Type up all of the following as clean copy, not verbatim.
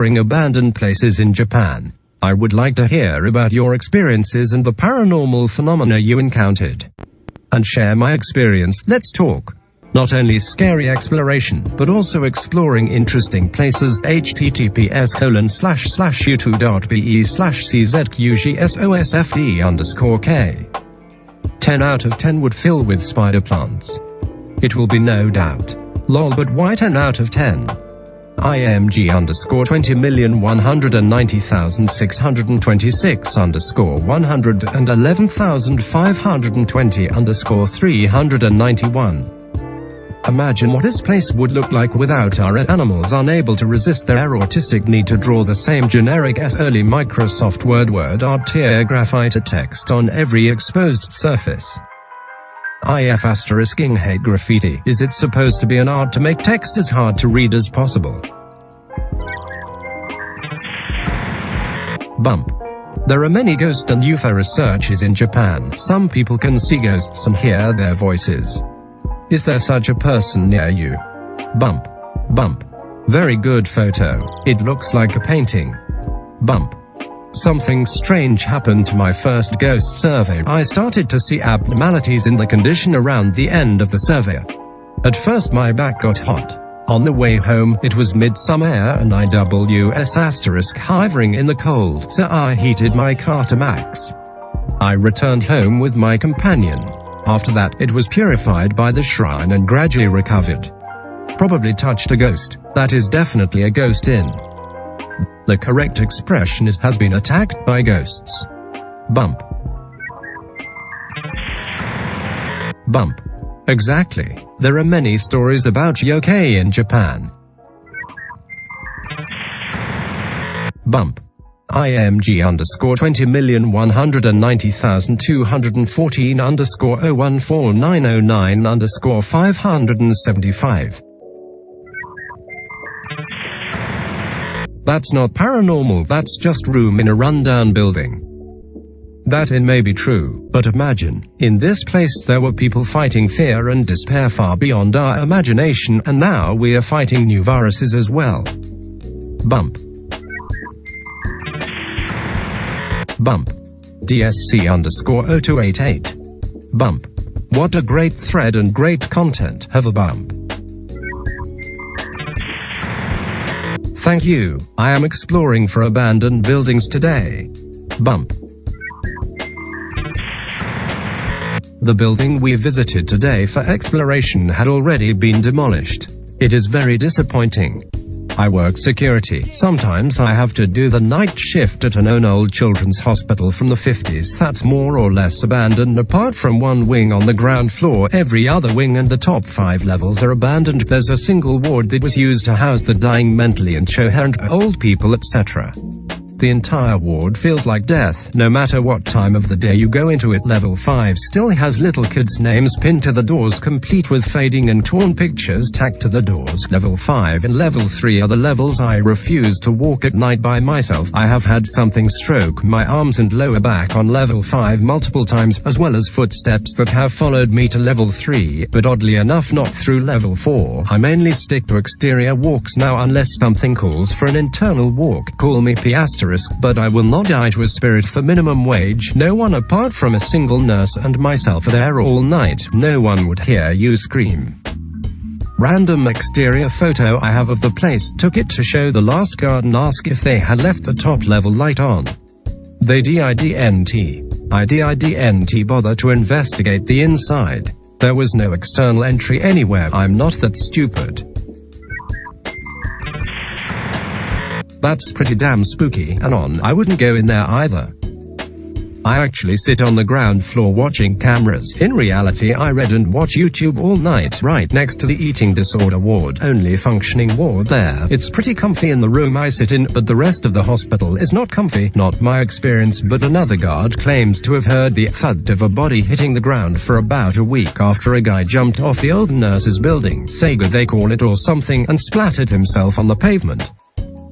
abandoned places in Japan. I would like to hear about your experiences and the paranormal phenomena you encountered. And share my experience. Let's talk. Not only scary exploration, but also exploring interesting places. https://u2.be/czqgsosfd_k. 10 out of 10 would fill with spider plants. It will be no doubt. Lol, but why 10 out of 10? IMG_20,190,626_111,520_391. Imagine what this place would look like without our animals unable to resist their autistic need to draw the same generic early Microsoft Word art tier graphite text on every exposed surface. **ing hate graffiti. Is it supposed to be an art to make text as hard to read as possible? Bump. There are many ghost and UFO researches in Japan. Some people can see ghosts and hear their voices. Is there such a person near you? Bump. Bump. Very good photo. It looks like a painting. Bump. Something strange happened to my first ghost survey. I started to see abnormalities in the condition around the end of the survey. At first my back got hot. On the way home, it was midsummer and IWS* hovering in the cold, so I heated my car to max. I returned home with my companion. After that, it was purified by the shrine and gradually recovered. Probably touched a ghost. That is definitely a ghost in. The correct expression is has been attacked by ghosts. Bump. Bump. Exactly. There are many stories about yokai in Japan. Bump. IMG_20,190,214_014909_575. That's not paranormal, that's just room in a rundown building. That it may be true, but imagine, in this place there were people fighting fear and despair far beyond our imagination, and now we are fighting new viruses as well. Bump. Bump. DSC_0288. Bump. What a great thread and great content. Have a bump. Thank you. I am exploring for abandoned buildings today. Bump. The building we visited today for exploration had already been demolished. It is very disappointing. I work security. Sometimes I have to do the night shift at an old children's hospital from the 50s that's more or less abandoned. Apart from one wing on the ground floor, every other wing and the top 5 levels are abandoned. There's a single ward that was used to house the dying, mentally incoherent, old people, etc. The entire ward feels like death. No matter what time of the day you go into it. Level 5 still has little kids' names pinned to the doors, complete with fading and torn pictures tacked to the doors. Level 5 and Level 3 are the levels I refuse to walk at night by myself. I have had something stroke my arms and lower back on Level 5 multiple times, as well as footsteps that have followed me to Level 3, but oddly enough not through Level 4. I mainly stick to exterior walks now unless something calls for an internal walk. Call me P***, but I will not die to a spirit for minimum wage. No one apart from a single nurse and myself are there all night. No one would hear you scream. Random exterior photo I have of the place. Took it to show the last guard and ask if they had left the top level light on. They didn't. I didn't bother to investigate the inside. There was no external entry anywhere. I'm not that stupid. That's pretty damn spooky, and I wouldn't go in there either. I actually sit on the ground floor watching cameras. In reality, I read and watch YouTube all night, right next to the eating disorder ward. Only functioning ward there. It's pretty comfy in the room I sit in, but the rest of the hospital is not comfy. Not my experience, but another guard claims to have heard the thud of a body hitting the ground for about a week after a guy jumped off the old nurse's building, Sega they call it or something, and splattered himself on the pavement.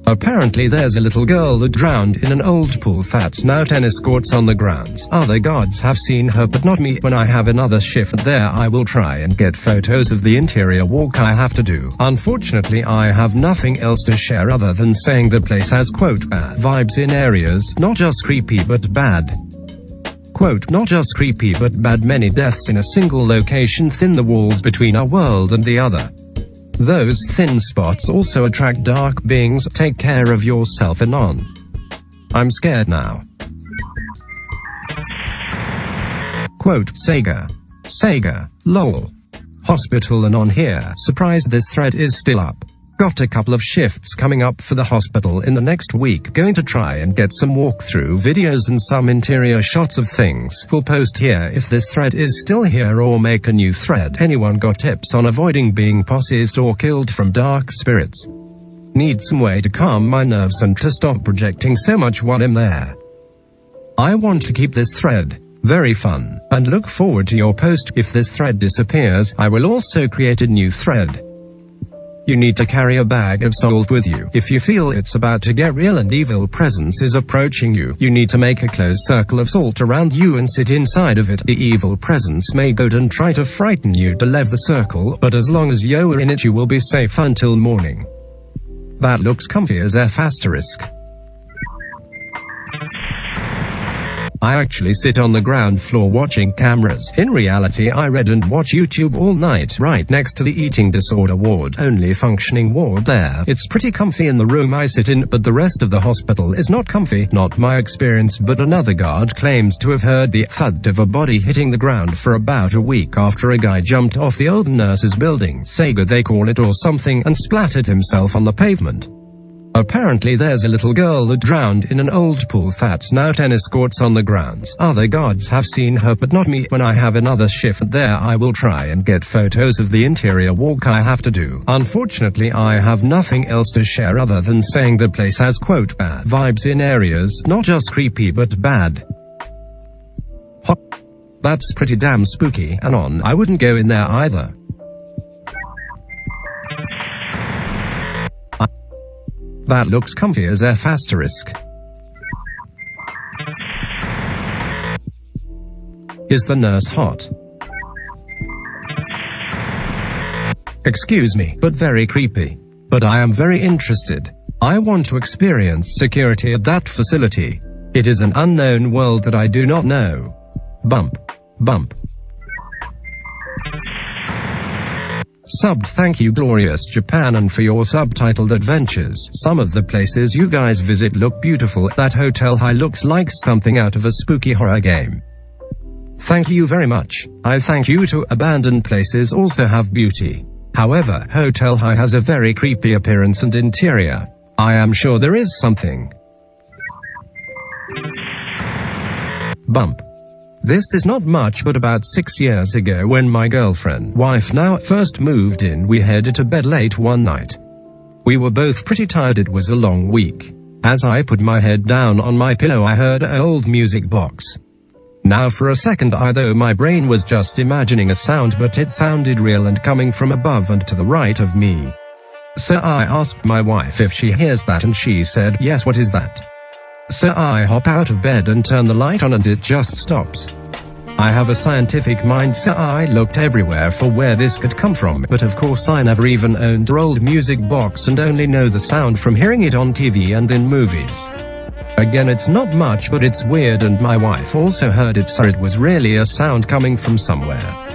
Apparently there's a little girl that drowned in an old pool that's now tennis courts on the grounds. Other guards have seen her but not me. When I have another shift there I will try and get photos of the interior walk I have to do. Unfortunately I have nothing else to share other than saying the place has quote bad vibes in areas, not just creepy but bad. Quote, not just creepy but bad, many deaths in a single location, thin the walls between our world and the other. Those thin spots also attract dark beings. Take care of yourself and on. I'm scared now. Quote, Sega, lol. Hospital and on here. Surprised this thread is still up. Got a couple of shifts coming up for the hospital in the next week. Going to try and get some walkthrough videos and some interior shots of things. We'll post here if this thread is still here or make a new thread. Anyone got tips on avoiding being possessed or killed from dark spirits? Need some way to calm my nerves and to stop projecting so much while I'm there. I want to keep this thread very fun, and look forward to your post. If this thread disappears, I will also create a new thread. You need to carry a bag of salt with you. If you feel it's about to get real and evil presence is approaching you, you need to make a closed circle of salt around you and sit inside of it. The evil presence may go and try to frighten you to leave the circle, but as long as you're in it you will be safe until morning. That looks comfy as F asterisk. I actually sit on the ground floor watching cameras. In reality I read and watch YouTube all night, right next to the eating disorder ward, only functioning ward there. It's pretty comfy in the room I sit in, but the rest of the hospital is not comfy. Not my experience, but another guard claims to have heard the thud of a body hitting the ground for about a week after a guy jumped off the old nurse's building, Sega they call it or something, and splattered himself on the pavement. Apparently there's a little girl that drowned in an old pool that's now tennis courts on the grounds. Other guards have seen her but not me. When I have another shift there I will try and get photos of the interior walk I have to do. Unfortunately I have nothing else to share other than saying the place has quote bad vibes in areas, not just creepy but bad. That's pretty damn spooky, and on I wouldn't go in there either. That looks comfy as F asterisk. Is the nurse hot? Excuse me, but very creepy. But I am very interested. I want to experience security at that facility. It is an unknown world that I do not know. Bump. Bump. Subbed. Thank you Glorious Japan and for your subtitled adventures. Some of the places you guys visit look beautiful. That Hotel High looks like something out of a spooky horror game. Thank you very much. I thank you too. Abandoned places also have beauty. However, Hotel High has a very creepy appearance and interior. I am sure there is something. Bump. This is not much, but about 6 years ago when my girlfriend, wife now, first moved in, we headed to bed late one night. We were both pretty tired. It was a long week. As I put my head down on my pillow I heard an old music box. Now for a second I thought my brain was just imagining a sound, but it sounded real and coming from above and to the right of me. So I asked my wife if she hears that and she said, yes. What is that? So I hop out of bed and turn the light on and it just stops. I have a scientific mind, so I looked everywhere for where this could come from, but of course I never even owned an old music box and only know the sound from hearing it on TV and in movies. Again, it's not much, but it's weird, and my wife also heard it, so it was really a sound coming from somewhere.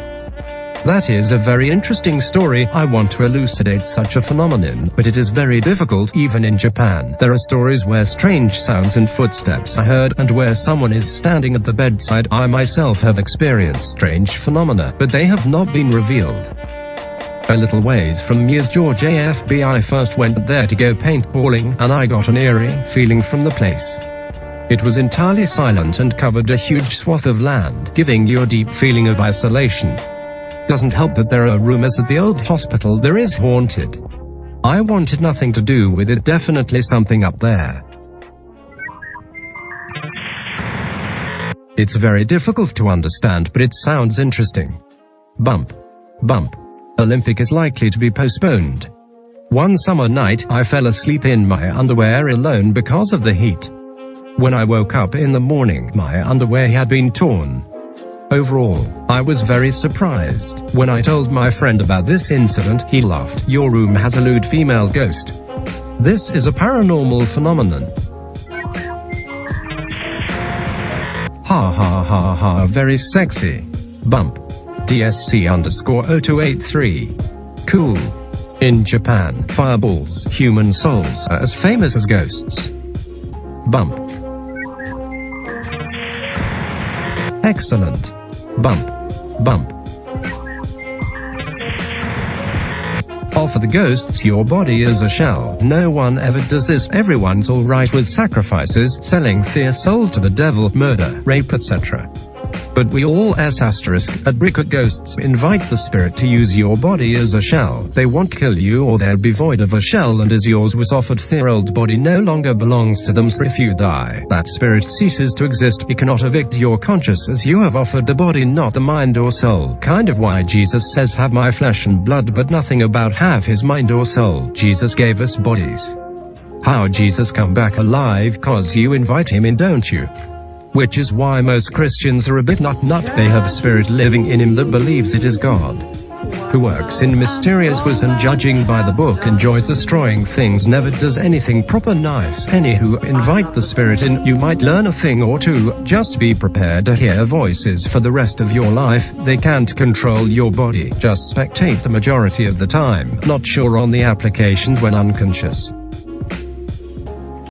That is a very interesting story. I want to elucidate such a phenomenon, but it is very difficult. Even in Japan, there are stories where strange sounds and footsteps are heard, and where someone is standing at the bedside. I myself have experienced strange phenomena, but they have not been revealed. A little ways from Muse, Georgia AFB, I first went there to go paintballing, and I got an eerie feeling from the place. It was entirely silent and covered a huge swath of land, giving you a deep feeling of isolation. Doesn't help that there are rumors that the old hospital there is haunted. I wanted nothing to do with it. Definitely something up there. It's very difficult to understand, but it sounds interesting. Bump. Bump. Olympic is likely to be postponed. One summer night, I fell asleep in my underwear alone because of the heat. When I woke up in the morning, my underwear had been torn. Overall, I was very surprised. When I told my friend about this incident, he laughed. Your room has a lewd female ghost. This is a paranormal phenomenon. Ha ha ha ha, very sexy. Bump. DSC_0283. Cool. In Japan, fireballs, human souls, are as famous as ghosts. Bump. Excellent. Bump. Bump. Offer the ghosts your body as a shell. No one ever does this. Everyone's alright with sacrifices, selling their soul to the devil, murder, rape, etc. But we all at ghosts invite the spirit to use your body as a shell. They won't kill you or they'll be void of a shell, and as yours was offered, their old body no longer belongs to them, so if you die, that spirit ceases to exist. You cannot evict your conscience, as you have offered the body, not the mind or soul. Kind of why Jesus says have my flesh and blood, but nothing about have his mind or soul. Jesus gave us bodies. How Jesus come back alive? Cause you invite him in, don't you? Which is why most Christians are a bit nut. They have a spirit living in him that believes it is God, who works in mysterious ways and judging by the book, enjoys destroying things, never does anything proper nice. Anywho, invite the spirit in, you might learn a thing or two. Just be prepared to hear voices for the rest of your life. They can't control your body, just spectate the majority of the time. Not sure on the applications when unconscious.